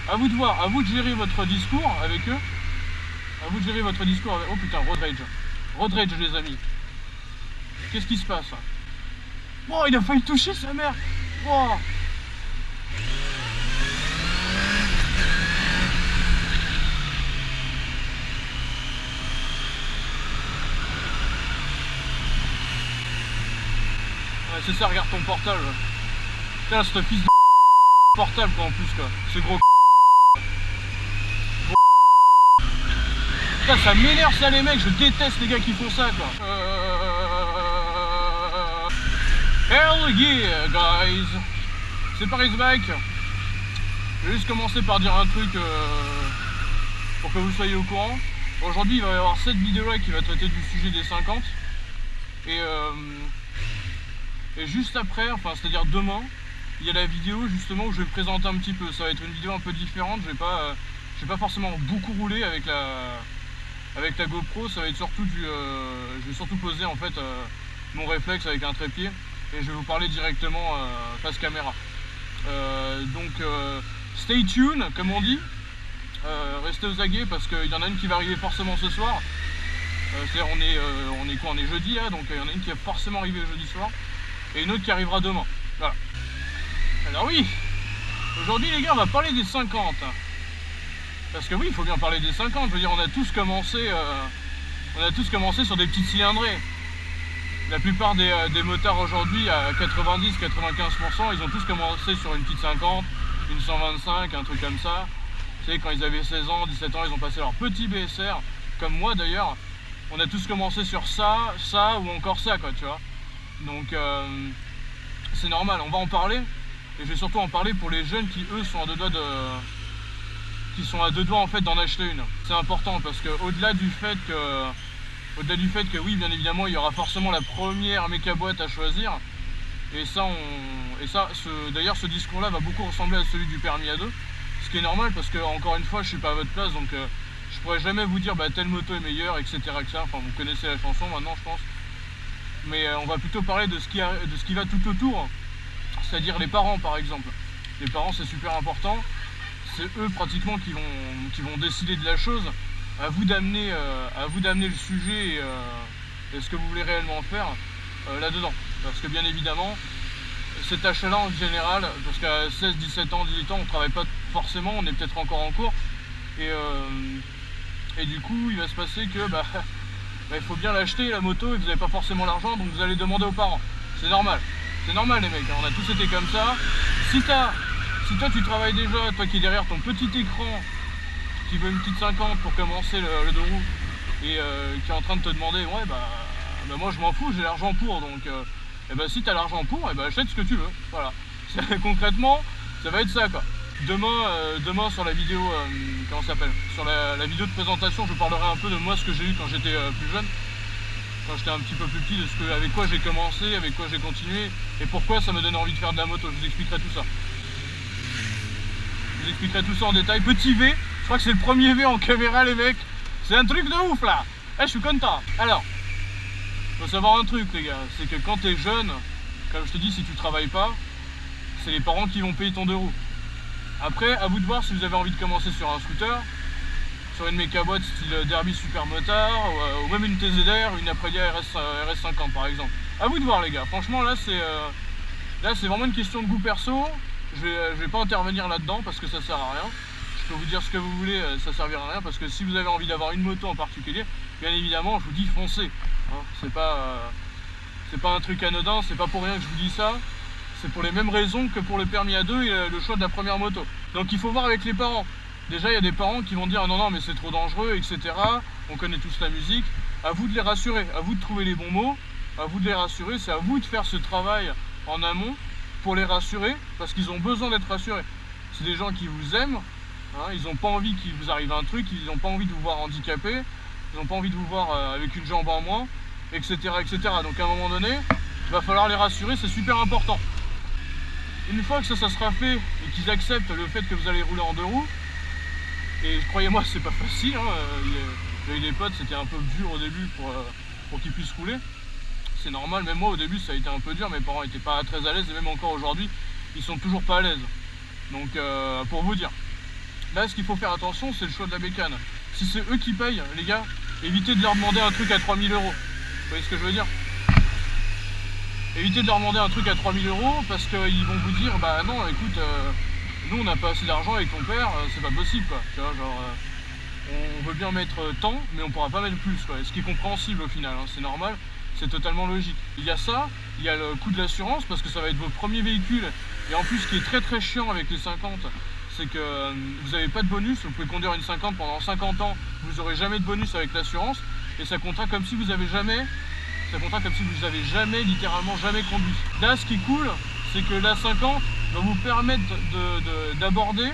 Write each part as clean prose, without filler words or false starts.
À vous de voir, à vous de gérer votre discours avec eux. À vous de gérer votre discours avec... Oh putain, road rage. Road rage les amis. Qu'est-ce qui se passe? Oh, il a failli toucher sa mère. Oh. Ouais, c'est ça, regarde ton portable. Putain, ce fils de portable quoi en plus quoi. Ce gros putain, ça m'énerve ça les mecs, je déteste les gars qui font ça quoi. Hell yeah guys. C'est Paris Bike. Je vais juste commencer par dire un truc pour que vous soyez au courant. Aujourd'hui il va y avoir cette vidéo là qui va traiter du sujet des 50. Et juste après, enfin c'est-à-dire demain, il y a la vidéo justement où je vais me présenter un petit peu. Ça va être une vidéo un peu différente, je vais pas forcément beaucoup rouler avec la GoPro, ça va être surtout je vais surtout poser en fait mon réflexe avec un trépied et je vais vous parler directement face caméra. Donc stay tuned comme on dit, restez aux aguets parce qu'il y en a une qui va arriver forcément ce soir. C'est-à-dire on est quoi, on est jeudi là, donc il y en a une qui va forcément arriver jeudi soir et une autre qui arrivera demain. Voilà. Alors oui, aujourd'hui les gars on va parler des 50. Parce que oui, il faut bien parler des 50, je veux dire on a tous commencé sur des petites cylindrées. La plupart des motards aujourd'hui à 90-95%, ils ont tous commencé sur une petite 50, une 125, un truc comme ça. Vous savez, quand ils avaient 16 ans, 17 ans, ils ont passé leur petit BSR, comme moi d'ailleurs. On a tous commencé sur ça ou encore ça quoi, tu vois. Donc c'est normal, on va en parler. Et je vais surtout en parler pour les jeunes qui eux sont à deux doigts en fait d'en acheter une. C'est important parce que au-delà du fait que oui bien évidemment il y aura forcément la première méca boîte à choisir. Et d'ailleurs ce discours là va beaucoup ressembler à celui du permis à deux. Ce qui est normal parce que encore une fois je suis pas à votre place donc je pourrais jamais vous dire bah telle moto est meilleure etc. Enfin vous connaissez la chanson maintenant je pense. Mais on va plutôt parler de ce qui va tout autour. C'est-à-dire les parents par exemple. Les parents c'est super important. C'est eux pratiquement qui vont décider de la chose. À vous d'amener le sujet et ce que vous voulez réellement faire là-dedans. Parce que bien évidemment, cet achat-là en général, parce qu'à 16, 17 ans, 18 ans, on ne travaille pas forcément, on est peut-être encore en cours. Et du coup, il va se passer que il faut bien l'acheter la moto et vous n'avez pas forcément l'argent, donc vous allez demander aux parents. C'est normal. C'est normal les mecs, on a tous été comme ça. Si toi tu travailles déjà, toi qui es derrière ton petit écran, qui veut une petite 50 pour commencer le deux roues, et qui est en train de te demander, ouais moi je m'en fous, j'ai l'argent pour, donc si tu as l'argent pour, achète ce que tu veux. Voilà. Concrètement, ça va être ça quoi. Demain sur la vidéo, comment ça s'appelle, sur la vidéo de présentation, je parlerai un peu de moi ce que j'ai eu quand j'étais plus jeune. Quand j'étais un petit peu plus petit, avec quoi j'ai commencé, avec quoi j'ai continué et pourquoi ça me donnait envie de faire de la moto. Je vous expliquerai tout ça. Je vous expliquerai tout ça en détail. Petit V, je crois que c'est le premier V en caméra les mecs. C'est un truc de ouf là. Je suis content. Alors, faut savoir un truc les gars, c'est que quand t'es jeune, comme je te dis, si tu travailles pas, c'est les parents qui vont payer ton deux roues. Après, à vous de voir si vous avez envie de commencer sur un scooter, sur une méca boîte style Derby Super Motard ou même une TZR, une Aprilia RS50 par exemple. À vous de voir les gars, franchement là c'est vraiment une question de goût perso. Je vais pas intervenir là-dedans parce que ça sert à rien. Je peux vous dire ce que vous voulez, ça servira à rien parce que si vous avez envie d'avoir une moto en particulier, bien évidemment je vous dis foncez. Hein, c'est pas un truc anodin, c'est pas pour rien que je vous dis ça. C'est pour les mêmes raisons que pour le permis à deux et le choix de la première moto. Donc il faut voir avec les parents. Déjà il y a des parents qui vont dire ah non mais c'est trop dangereux etc. On connaît tous la musique. À vous de les rassurer, à vous de trouver les bons mots, à vous de les rassurer, c'est à vous de faire ce travail en amont pour les rassurer parce qu'ils ont besoin d'être rassurés. C'est des gens qui vous aiment, hein, ils n'ont pas envie qu'il vous arrive un truc, ils n'ont pas envie de vous voir handicapé, ils n'ont pas envie de vous voir avec une jambe en moins, etc. Donc à un moment donné, il va falloir les rassurer, c'est super important. Une fois que ça sera fait et qu'ils acceptent le fait que vous allez rouler en deux roues, et croyez-moi c'est pas facile, hein, j'ai eu des potes, c'était un peu dur au début pour qu'ils puissent rouler. C'est normal, même moi au début ça a été un peu dur, mes parents n'étaient pas très à l'aise et même encore aujourd'hui ils sont toujours pas à l'aise. Donc pour vous dire. Là, ce qu'il faut faire attention, c'est le choix de la bécane. Si c'est eux qui payent, les gars, évitez de leur demander un truc à 3000 €. Vous voyez ce que je veux dire? Évitez de leur demander un truc à 3000 € parce qu'ils vont vous dire, bah non, écoute, nous on n'a pas assez d'argent avec ton père, c'est pas possible quoi. Tu vois, genre, on veut bien mettre tant, mais on pourra pas mettre plus quoi. Ce qui est compréhensible au final, hein, c'est normal, c'est totalement logique. Il y a ça, il y a le coût de l'assurance parce que ça va être votre premier véhicule. Et en plus, ce qui est très très chiant avec les 50, c'est que vous n'avez pas de bonus. Vous pouvez conduire une 50 pendant 50 ans, vous n'aurez jamais de bonus avec l'assurance. Et ça comptera comme si vous avez jamais, littéralement jamais conduit. Là, ce qui est cool, c'est que la 50 va vous permettre d'aborder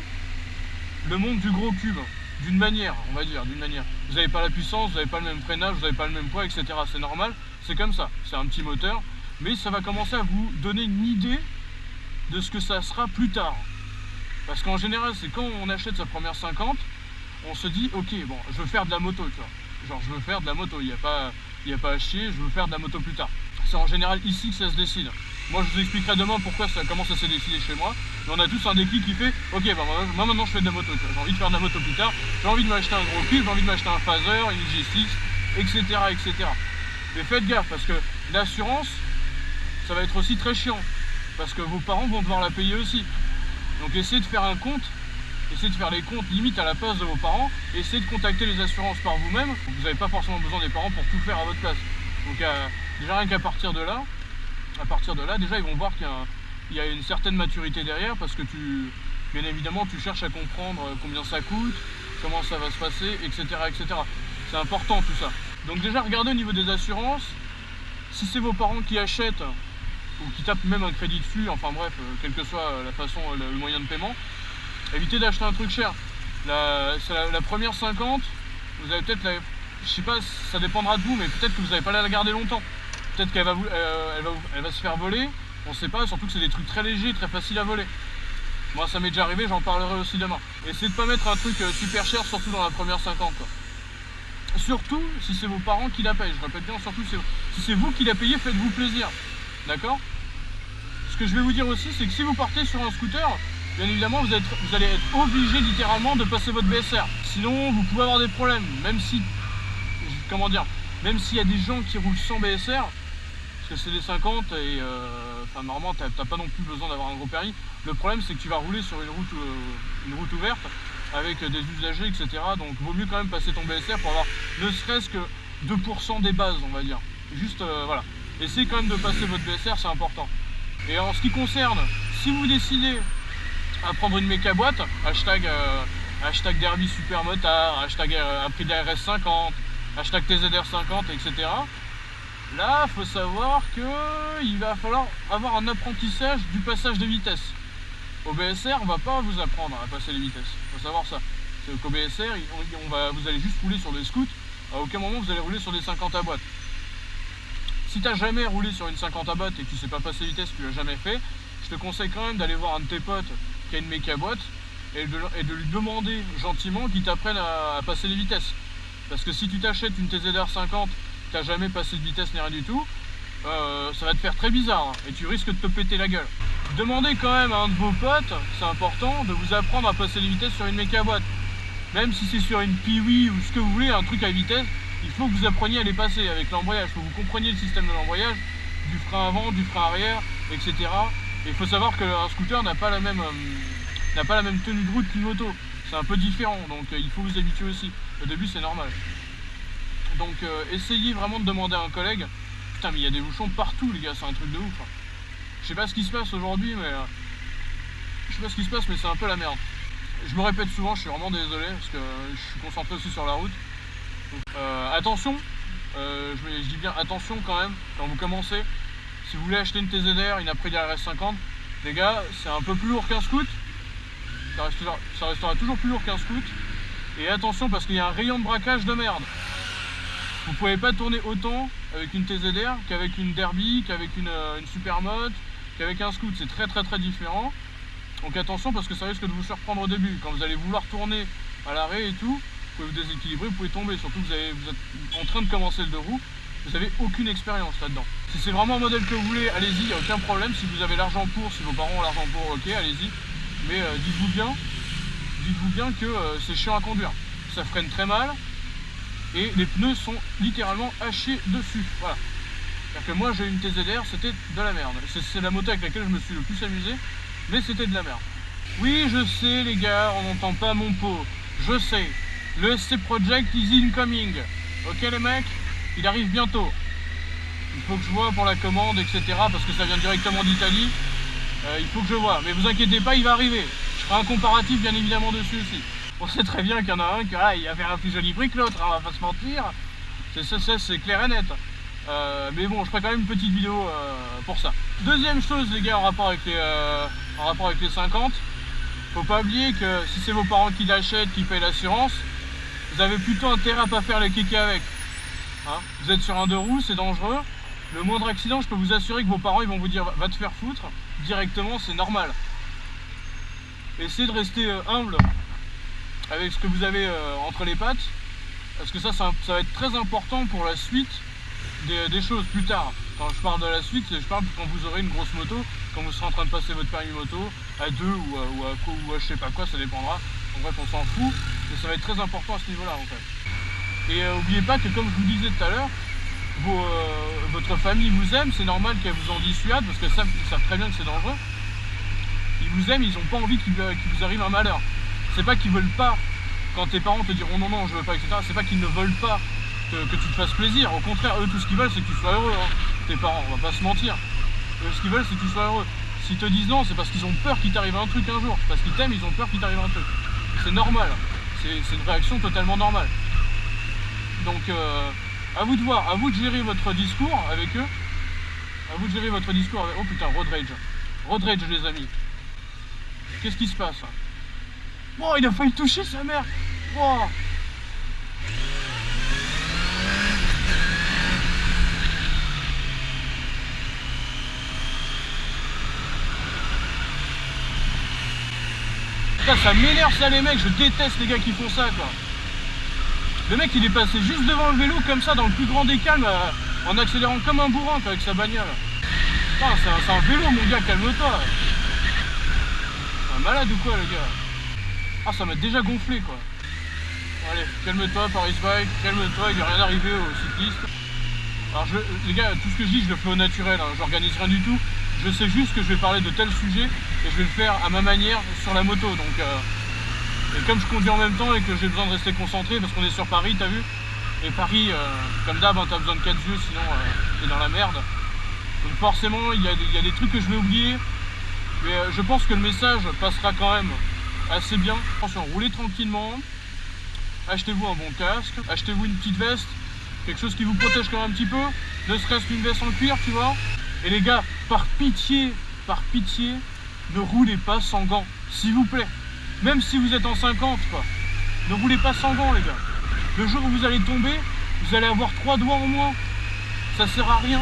le monde du gros cube. D'une manière, on va dire, d'une manière. Vous n'avez pas la puissance, vous n'avez pas le même freinage, vous n'avez pas le même poids, etc. C'est normal, c'est comme ça. C'est un petit moteur, mais ça va commencer à vous donner une idée de ce que ça sera plus tard. Parce qu'en général, c'est quand on achète sa première 50, on se dit, ok, bon, je veux faire de la moto, tu vois. Genre, je veux faire de la moto, il n'y a pas à chier, je veux faire de la moto plus tard. C'est en général ici que ça se décide. Moi, je vous expliquerai demain comment ça s'est décidé chez moi. Mais on a tous un déclic qui fait, ok, bah, moi maintenant je fais de la moto, tu vois. J'ai envie de faire de la moto plus tard, j'ai envie de m'acheter un gros cube, j'ai envie de m'acheter un phaser, une G6, etc., etc. Mais faites gaffe, parce que l'assurance, ça va être aussi très chiant. Parce que vos parents vont devoir la payer aussi. Donc essayez de faire un compte, essayez de faire les comptes limite à la place de vos parents, essayez de contacter les assurances par vous-même. Vous n'avez pas forcément besoin des parents pour tout faire à votre place. Donc déjà rien qu'à partir de là, déjà ils vont voir qu'il y a une certaine maturité derrière, parce que bien évidemment tu cherches à comprendre combien ça coûte, comment ça va se passer, etc. etc. C'est important tout ça. Donc déjà regardez au niveau des assurances, si c'est vos parents qui achètent, ou qui tapent même un crédit dessus, enfin bref, quelle que soit la façon, le moyen de paiement, évitez d'acheter un truc cher. La première 50, vous avez peut-être, je sais pas, ça dépendra de vous, mais peut-être que vous n'allez pas la garder longtemps. Peut-être qu'elle va se faire voler, on sait pas, surtout que c'est des trucs très légers, très faciles à voler. Moi ça m'est déjà arrivé, j'en parlerai aussi demain. Essayez de pas mettre un truc super cher, surtout dans la première 50 quoi. Surtout si c'est vos parents qui la payent, je répète bien, surtout si c'est vous qui la payez, faites-vous plaisir. D'accord? Ce que je vais vous dire aussi, c'est que si vous partez sur un scooter, bien évidemment, vous allez être obligé littéralement de passer votre BSR. Sinon, vous pouvez avoir des problèmes, même si, comment dire, même s'il y a des gens qui roulent sans BSR, parce que c'est des 50 et enfin normalement t'as pas non plus besoin d'avoir un gros permis. Le problème c'est que tu vas rouler sur une route ouverte avec des usagers, etc. Donc vaut mieux quand même passer ton BSR pour avoir ne serait-ce que 2% des bases, on va dire. Juste voilà. Essayez quand même de passer votre BSR, c'est important. Et en ce qui concerne, si vous décidez à prendre une méca boîte, hashtag Derby Super Motard, hashtag Aprilia RS50, hashtag TZR50, etc. Là, il faut savoir qu'il va falloir avoir un apprentissage du passage de vitesse. Au BSR, on ne va pas vous apprendre à passer les vitesses. Il faut savoir ça. C'est qu'au BSR, vous allez juste rouler sur des scouts. À aucun moment, vous allez rouler sur des 50 à boîte. Si tu n'as jamais roulé sur une 50 à boîte et que tu ne sais pas passer vitesse, que tu l'as jamais fait, je te conseille quand même d'aller voir un de tes potes qui a une méca boîte et de lui demander gentiment qu'il t'apprenne à passer les vitesses. Parce que si tu t'achètes une TZR 50, tu n'as jamais passé de vitesse ni rien du tout, ça va te faire très bizarre hein, et tu risques de te péter la gueule. Demandez quand même à un de vos potes, c'est important, de vous apprendre à passer les vitesses sur une méca boîte. Même si c'est sur une Piwi ou ce que vous voulez, un truc à vitesse, il faut que vous appreniez à les passer avec l'embrayage. Il faut que vous compreniez le système de l'embrayage, du frein avant, du frein arrière, etc. Et il faut savoir qu'un scooter n'a pas la même tenue de route qu'une moto. C'est un peu différent, donc il faut vous habituer aussi. Au début, c'est normal. Donc essayez vraiment de demander à un collègue. Putain, mais il y a des bouchons partout, les gars, c'est un truc de ouf. Je sais pas ce qui se passe aujourd'hui, mais c'est un peu la merde. Je me répète souvent, je suis vraiment désolé parce que je suis concentré aussi sur la route. Donc, attention, je dis bien attention quand même quand vous commencez. Si vous voulez acheter une TZR, une Aprilia RS50, les gars, c'est un peu plus lourd qu'un scoot. Ça restera toujours plus lourd qu'un scoot. Et attention parce qu'il y a un rayon de braquage de merde. Vous pouvez pas tourner autant avec une TZR qu'avec une Derby, qu'avec une Supermoto, qu'avec un scoot. C'est très très très différent. Donc attention parce que ça risque de vous surprendre au début. Quand vous allez vouloir tourner à l'arrêt et tout, vous pouvez vous déséquilibrer, vous pouvez tomber. Surtout que vous êtes en train de commencer le deux roues, vous n'avez aucune expérience là-dedans. Si c'est vraiment un modèle que vous voulez, allez-y, il n'y a aucun problème. Si vous avez l'argent pour, si vos parents ont l'argent pour, ok, allez-y. Mais dites-vous dites-vous bien que c'est chiant à conduire. Ça freine très mal et les pneus sont littéralement hachés dessus. Voilà. C'est-à-dire que moi j'ai une TZR, c'était de la merde. C'est la moto avec laquelle je me suis le plus amusé, mais c'était de la merde. Oui, je sais les gars, on n'entend pas mon pot. Je sais. Le SC Project is incoming. Ok les mecs, il arrive bientôt. Il faut que je vois pour la commande, etc. Parce que ça vient directement d'Italie. Il faut que je vois. Mais vous inquiétez pas, il va arriver. Je ferai un comparatif bien évidemment dessus aussi. On sait très bien qu'il y en a un qui il va faire un plus joli prix que l'autre, hein, on va pas se mentir. C'est clair et net. Mais bon, je ferai quand même une petite vidéo pour ça. Deuxième chose les gars, en rapport avec les 50, faut pas oublier que si c'est vos parents qui l'achètent, qui payent l'assurance, vous avez plutôt intérêt à pas faire les kékés avec. Hein, vous êtes sur un 2 roues, c'est dangereux. Le moindre accident, je peux vous assurer que vos parents ils vont vous dire va te faire foutre directement, c'est normal. Essayez de rester humble avec ce que vous avez entre les pattes, parce que ça va être très important pour la suite des choses plus tard. Quand je parle de la suite, je parle quand vous aurez une grosse moto, quand vous serez en train de passer votre permis moto à 2 ou à je sais pas quoi, ça dépendra. En bref, on s'en fout, mais ça va être très important à ce niveau-là en fait. Et n'oubliez pas que comme je vous disais tout à l'heure, votre famille vous aime, c'est normal qu'elle vous en dissuade, parce qu'ils savent très bien que c'est dangereux. Ils vous aiment, ils n'ont pas envie qu'il vous arrive un malheur. C'est pas qu'ils veulent pas, quand tes parents te diront non, non, je veux pas, etc., c'est pas qu'ils ne veulent pas que tu te fasses plaisir. Au contraire, eux, tout ce qu'ils veulent, c'est que tu sois heureux. Hein. Tes parents, on va pas se mentir. Eux, ce qu'ils veulent, c'est que tu sois heureux. S'ils te disent non, c'est parce qu'ils ont peur qu'il t'arrive un truc un jour. Parce qu'ils t'aiment, ils ont peur qu'il t'arrive un truc. C'est normal. C'est une réaction totalement normale. Donc, à vous de voir, à vous de gérer votre discours avec eux. À vous de gérer votre discours avec... Oh putain, road rage. Road rage, les amis. Qu'est-ce qui se passe? Oh, il a failli toucher sa mère. Oh. Putain, ça m'énerve ça les mecs, je déteste les gars qui font ça quoi. Le mec il est passé juste devant le vélo comme ça dans le plus grand des calmes en accélérant comme un bourrin quoi, avec sa bagnole. Putain, c'est un vélo mon gars, calme-toi. Un malade ou quoi les gars? Ah ça m'a déjà gonflé quoi. Allez, calme-toi Paris Bike, calme-toi, il n'est rien arrivé aux cyclistes. Alors les gars, tout ce que je dis je le fais au naturel, hein, j'organise rien du tout. Je sais juste que je vais parler de tel sujet et je vais le faire à ma manière sur la moto. Donc, et comme je conduis en même temps et que j'ai besoin de rester concentré parce qu'on est sur Paris, t'as vu? Et Paris, comme d'hab, hein, t'as besoin de 4 yeux sinon t'es dans la merde. Donc forcément, il y a des trucs que je vais oublier. Mais je pense que le message passera quand même assez bien. Attention, roulez tranquillement. Achetez-vous un bon casque. Achetez-vous une petite veste. Quelque chose qui vous protège quand même un petit peu. Ne serait-ce qu'une veste en cuir, tu vois. Et les gars, par pitié, ne roulez pas sans gants, s'il vous plaît. Même si vous êtes en 50, quoi. Ne roulez pas sans gants, les gars. Le jour où vous allez tomber, vous allez avoir 3 doigts en moins. Ça sert à rien.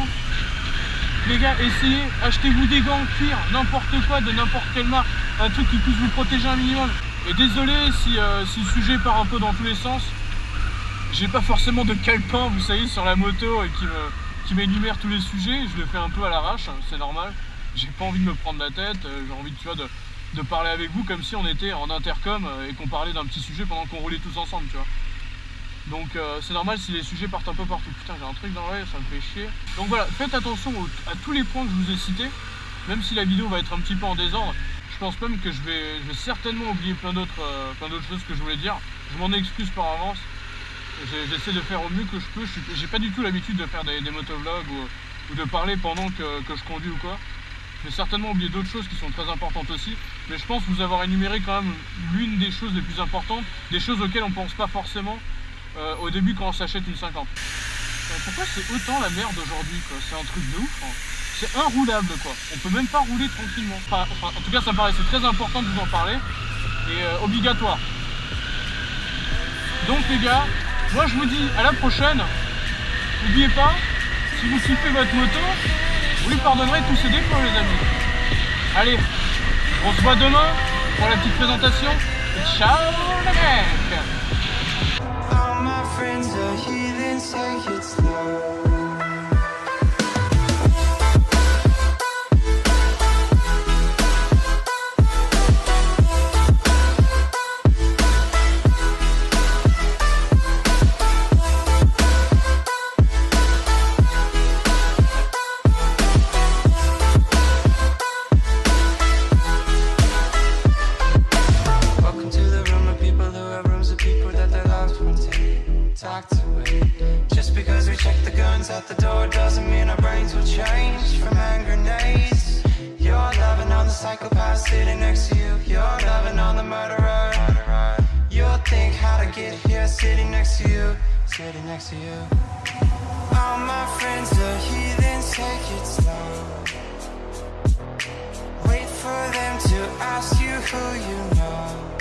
Les gars, essayez, achetez-vous des gants en cuir, n'importe quoi, de n'importe quelle marque. Un truc qui puisse vous protéger un minimum. Et désolé si le sujet part un peu dans tous les sens. J'ai pas forcément de calepin, vous savez, sur la moto et qui m'énumère tous les sujets. Je le fais un peu à l'arrache, c'est normal. J'ai pas envie de me prendre la tête, j'ai envie tu vois, de parler avec vous comme si on était en intercom et qu'on parlait d'un petit sujet pendant qu'on roulait tous ensemble, tu vois. Donc c'est normal si les sujets partent un peu partout. Putain, j'ai un truc dans l'œil, ça me fait chier. Donc voilà, faites attention à tous les points que je vous ai cités, même si la vidéo va être un petit peu en désordre. Je pense même que je vais certainement oublier plein d'autres choses que je voulais dire. Je m'en excuse par avance. J'essaie de faire au mieux que je peux. J'ai pas du tout l'habitude de faire des motovlogs ou de parler pendant que je conduis ou quoi. Je vais certainement oublier d'autres choses qui sont très importantes aussi. Mais je pense vous avoir énuméré quand même l'une des choses les plus importantes, des choses auxquelles on pense pas forcément au début quand on s'achète une 50. Pourquoi c'est autant la merde aujourd'hui quoi? C'est un truc de ouf. Hein. C'est inroulable quoi. On peut même pas rouler tranquillement. Enfin, en tout cas ça me paraissait très important de vous en parler. Et obligatoire. Donc les gars, moi je vous dis à la prochaine. N'oubliez pas, si vous kiffez votre moto, vous lui pardonnerez tous ses défauts les amis. Allez, on se voit demain pour la petite présentation. Et ciao les mecs. All my friends are heathens, say it's love. talk to it. Just because we check the guns at the door doesn't mean our brains will change from hand grenades. You're loving on the psychopath sitting next to you. You're loving on the murderer. You'll think how to get here sitting next to you. Sitting next to you. All my friends are heathens, take it slow. Wait for them to ask you who you know.